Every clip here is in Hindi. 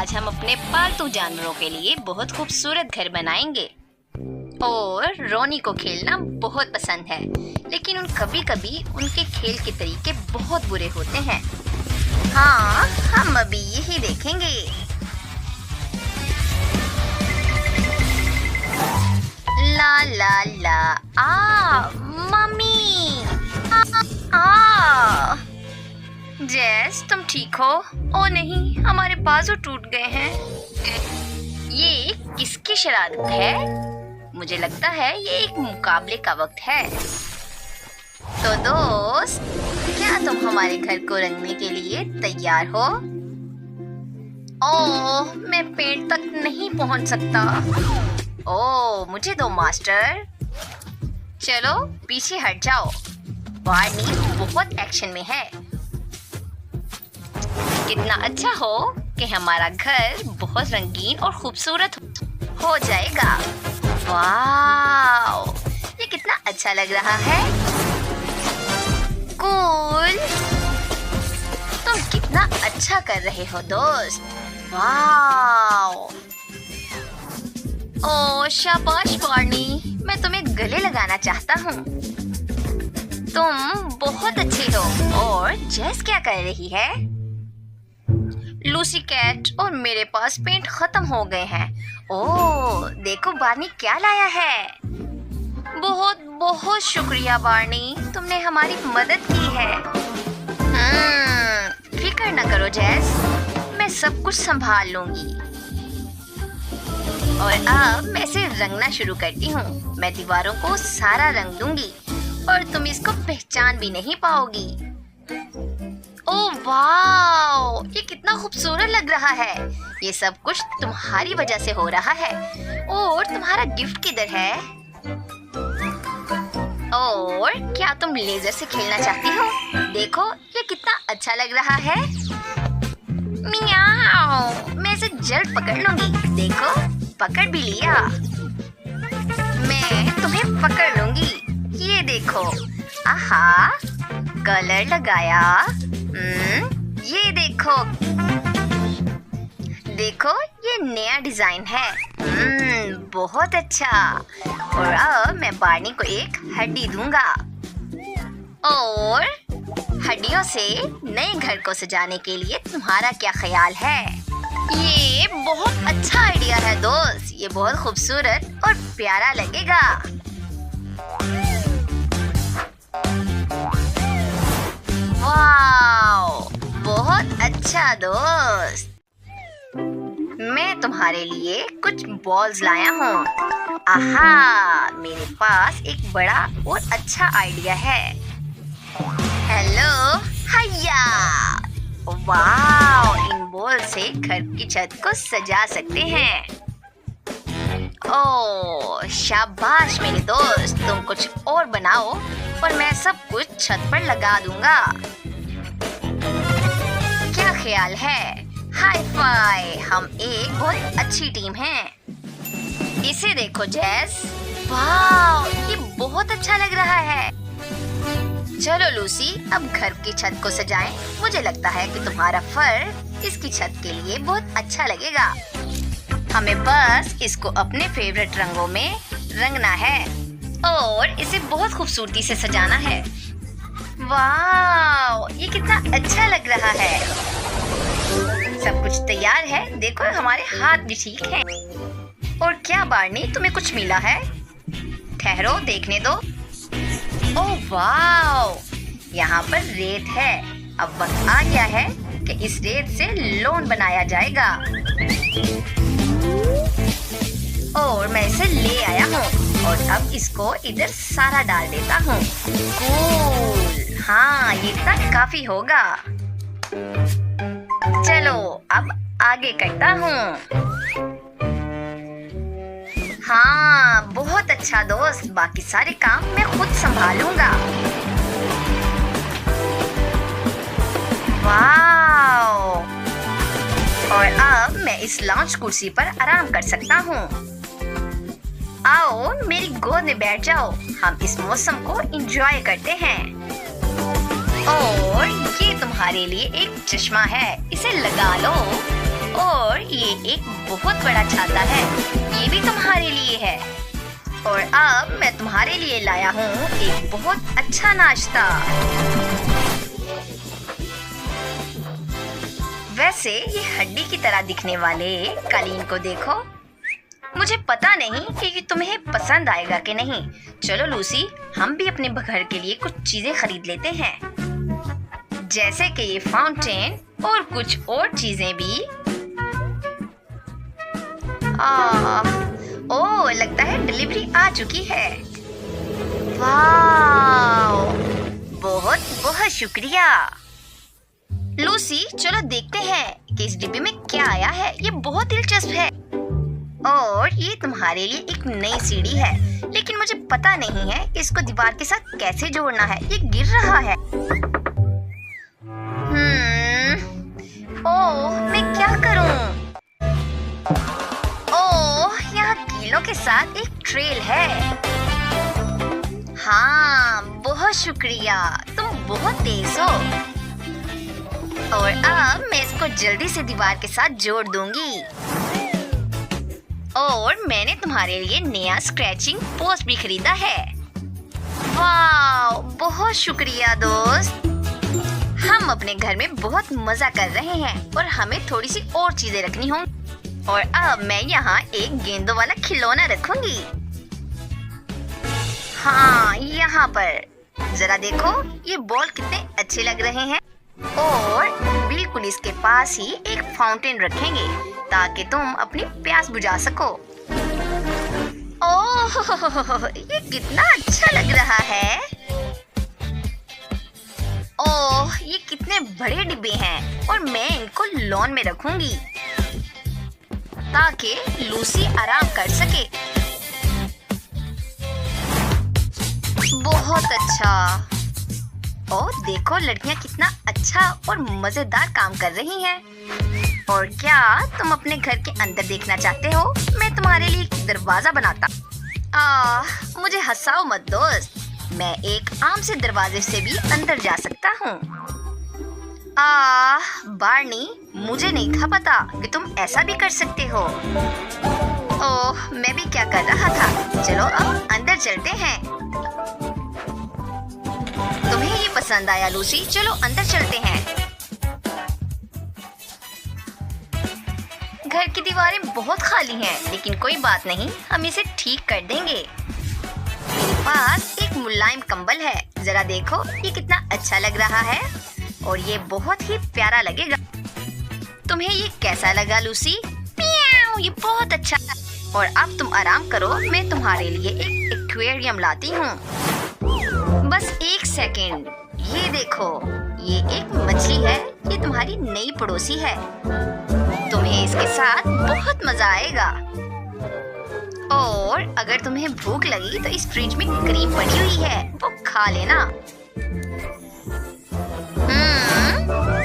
आज हम अपने पालतू जानवरों के लिए बहुत खूबसूरत घर बनाएंगे। और रोनी को खेलना बहुत पसंद है, लेकिन कभी-कभी उनके खेल के तरीके बहुत बुरे होते हैं। हाँ, हम अभी यही देखेंगे। ला ला ला, मम्मी, जेस तुम ठीक हो? ओ नहीं, हमारे बाजू टूट गए हैं। ये किसकी शरारत है? मुझे लगता है ये एक मुकाबले का वक्त है। तो दोस्त, क्या तुम हमारे घर को रंगने के लिए तैयार हो? ओह, मैं पेड़ तक नहीं पहुंच सकता। ओह, मुझे दो मास्टर। चलो पीछे हट जाओ, बार्नी बहुत एक्शन में है। कितना अच्छा हो कि हमारा घर बहुत रंगीन और खूबसूरत हो जाएगा। वाव, ये कितना अच्छा लग रहा है। कूल, तुम कितना अच्छा कर रहे हो दोस्त। वाव, ओह शाबाश बार्नी, मैं तुम्हें गले लगाना चाहता हूँ। तुम बहुत अच्छे हो। और जेस क्या कर रही है? लूसी कैट और मेरे पास पेंट खत्म हो गए हैं। ओह, देखो बार्नी क्या लाया है। बहुत बहुत शुक्रिया बार्नी, तुमने हमारी मदद की है। फिक्र न करो जेस, मैं सब कुछ संभाल लूंगी। और अब मैं इसे रंगना शुरू करती हूँ। मैं दीवारों को सारा रंग दूंगी और तुम इसको पहचान भी नहीं पाओगी। ओह वाव, ये कितना खूबसूरत लग रहा है। ये सब कुछ तुम्हारी वजह से हो रहा है। और तुम्हारा गिफ्ट किधर है? और क्या तुम लेजर से खेलना चाहती हो? देखो ये कितना अच्छा लग रहा है। मियाओ, मैं इसे जल्द पकड़ लूंगी। देखो, पकड़ भी लिया। मैं तुम्हें पकड़ लूंगी। ये देखो, आहा, कलर लगाया। ये देखो, देखो ये नया डिजाइन है। बहुत अच्छा। और अब मैं बार्नी को एक हड्डी दूंगा। और हड्डियों से नए घर को सजाने के लिए तुम्हारा क्या ख्याल है? ये बहुत अच्छा आइडिया है दोस्त, ये बहुत खूबसूरत और प्यारा लगेगा। वाव, बहुत अच्छा दोस्त। मैं तुम्हारे लिए कुछ बॉल्स लाया हूँ। आहा, मेरे पास एक बड़ा और अच्छा आइडिया है। हेलो, हैया। वाव, इन बॉल से घर की छत को सजा सकते हैं। ओह शाबाश मेरे दोस्त, तुम कुछ और बनाओ और मैं सब कुछ छत पर लगा दूंगा। क्या ख्याल है? हाई फाई, हम एक बहुत अच्छी टीम हैं। इसे देखो जेस। वाव, ये बहुत अच्छा लग रहा है। चलो लूसी, अब घर की छत को सजाएं। मुझे लगता है कि तुम्हारा फर इसकी छत के लिए बहुत अच्छा लगेगा। हमें बस इसको अपने फेवरेट रंगों में रंगना है और इसे बहुत खूबसूरती से सजाना है। वाव, ये कितना अच्छा लग रहा है। सब कुछ तैयार है। देखो हमारे हाथ भी ठीक हैं। और क्या बार्नी, तुम्हें कुछ मिला है? ठहरो, देखने दो। ओह वाव, यहाँ पर रेत है। अब वक्त आ गया है कि इस रेत से लॉन बनाया जाएगा। और मैं इसे ले आया हूँ और अब इसको इधर सारा डाल देता हूँ। कूल, हाँ ये इतना काफी होगा। चलो अब आगे करता हूँ। हाँ बहुत अच्छा दोस्त, बाकी सारे काम मैं खुद संभालूंगा। वाव, और अब मैं इस लाउंज कुर्सी पर आराम कर सकता हूँ। आओ मेरी गोद में बैठ जाओ, हम इस मौसम को एंजॉय करते हैं। और ये तुम्हारे लिए एक चश्मा है, इसे लगा लो। और ये एक बहुत बड़ा छाता है, ये भी तुम्हारे लिए है। और अब मैं तुम्हारे लिए लाया हूँ एक बहुत अच्छा नाश्ता। वैसे ये हड्डी की तरह दिखने वाले कालीन को देखो। मुझे पता नहीं कि ये तुम्हें पसंद आएगा कि नहीं। चलो लूसी, हम भी अपने घर के लिए कुछ चीजें खरीद लेते हैं, जैसे कि ये फाउंटेन और कुछ और चीजें भी। ओह, लगता है डिलीवरी आ चुकी है। वाह, बहुत बहुत शुक्रिया। लूसी, चलो देखते हैं कि इस डिब्बे में क्या आया है। ये बहुत दिलचस्प है। और ये तुम्हारे लिए एक नई सीढ़ी है, लेकिन मुझे पता नहीं है कि इसको दीवार के साथ कैसे जोड़ना है। ये गिर रहा है। ओह, मैं क्या करूं? ओह, यहाँ कीलों के साथ एक ट्रेल है। हाँ, बहुत शुक्रिया, तुम बहुत तेज हो। और अब मैं इसको जल्दी से दीवार के साथ जोड़ दूंगी। और मैंने तुम्हारे लिए नया स्क्रैचिंग पोस्ट भी खरीदा है। वाह, बहुत शुक्रिया दोस्त। हम अपने घर में बहुत मजा कर रहे हैं और हमें थोड़ी सी और चीजें रखनी होंगी। और अब मैं यहाँ एक गेंदों वाला खिलौना रखूंगी। हाँ, यहाँ पर जरा देखो, ये बॉल कितने अच्छे लग रहे हैं। और बिल्कुल इसके पास ही एक फाउंटेन रखेंगे ताकि तुम अपनी प्यास बुझा सको। ओह, ये कितना अच्छा लग रहा है। ओह, ये कितने बड़े डिब्बे हैं और मैं इनको लॉन में रखूंगी ताकि लूसी आराम कर सके। बहुत अच्छा। ओह, देखो लड़कियां कितना अच्छा और मजेदार काम कर रही हैं। और क्या तुम अपने घर के अंदर देखना चाहते हो? मैं तुम्हारे लिए एक दरवाजा बनाता। मुझे हंसाओ मत दोस्त, मैं एक आम से दरवाजे से भी अंदर जा सकता हूँ। बार्नी, मुझे नहीं था पता कि तुम ऐसा भी कर सकते हो। ओह, मैं भी क्या कर रहा था। चलो अब अंदर चलते हैं। तुम्हें ये पसंद आया लूसी? चलो अंदर चलते हैं। घर की दीवारें बहुत खाली हैं, लेकिन कोई बात नहीं, हम इसे ठीक कर देंगे। मेरे पास एक मुलायम कंबल है, जरा देखो ये कितना अच्छा लग रहा है और ये बहुत ही प्यारा लगेगा। तुम्हें ये कैसा लगा लूसी? म्याऊ, ये बहुत अच्छा। और अब तुम आराम करो, मैं तुम्हारे लिए एक एक्वेरियम लाती हूँ। बस एक सेकेंड, ये देखो, ये एक मछली है। ये तुम्हारी नई पड़ोसी है। तुम्हें इसके साथ बहुत मजा आएगा। और अगर तुम्हें भूख लगी तो इस फ्रिज में क्रीम पड़ी हुई है, वो खा लेना।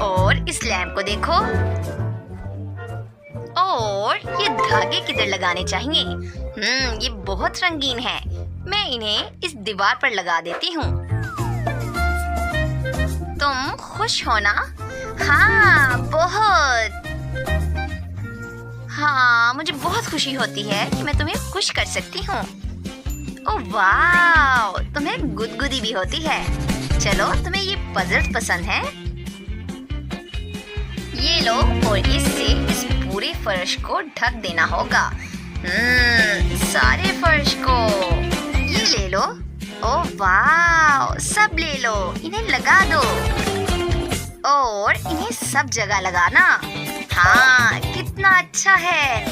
और इस लैम्प को देखो। और ये धागे किधर लगाने चाहिए? ये बहुत रंगीन है। मैं इन्हें इस दीवार पर लगा देती हूँ। तुम खुश हो ना? हाँ, बहुत। हाँ, मुझे बहुत खुशी होती है कि मैं तुम्हें खुश कर सकती हूँ। ओह वाह, तुम्हें गुदगुदी भी होती है। चलो, तुम्हें ये पजल्स पसंद है? ये लो, और इससे इस पूरे फर्श को ढक देना होगा। सारे फर्श को। ये ले लो। ओह वाह, सब ले लो, इन्हें लगा दो और इन्हें सब जगह लगाना। हाँ, कितना अच्छा है।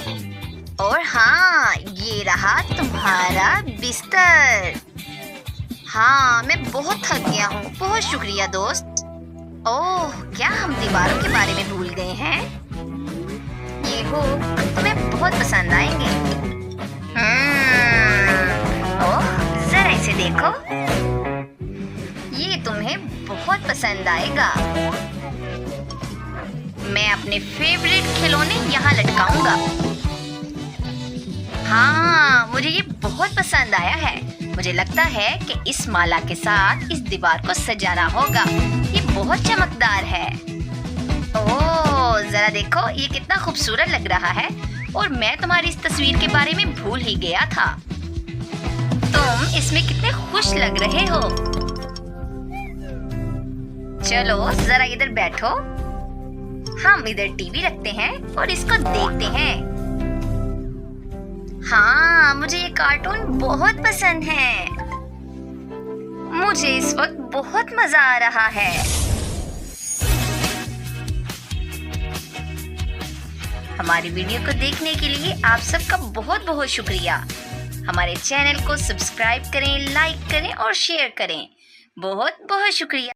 और हाँ, ये रहा तुम्हारा बिस्तर। हाँ, मैं बहुत थक गया हूँ। बहुत शुक्रिया दोस्त। ओह, क्या हम दीवारों के बारे में भूल गए हैं? ये हो, तुम्हें बहुत पसंद आएंगे। ओह, जरा इसे देखो, ये तुम्हें बहुत पसंद आएगा। मैं अपने फेवरेट खिलौने यहाँ लटकाऊंगा। हाँ, मुझे ये बहुत पसंद आया है। मुझे लगता है कि इस माला के साथ इस दीवार को सजाना होगा। ये बहुत चमकदार है। ओह, जरा देखो ये कितना खूबसूरत लग रहा है और मैं तुम्हारी इस तस्वीर के बारे में भूल ही गया था। तुम इसमें कितने खुश लग रहे हो। चलो जरा इधर बैठो, हम इधर टीवी रखते हैं और इसको देखते हैं। हाँ, मुझे ये कार्टून बहुत पसंद है। मुझे इस वक्त बहुत मजा आ रहा है। हमारी वीडियो को देखने के लिए आप सबका बहुत बहुत शुक्रिया। हमारे चैनल को सब्सक्राइब करें, लाइक करें और शेयर करें। बहुत बहुत शुक्रिया।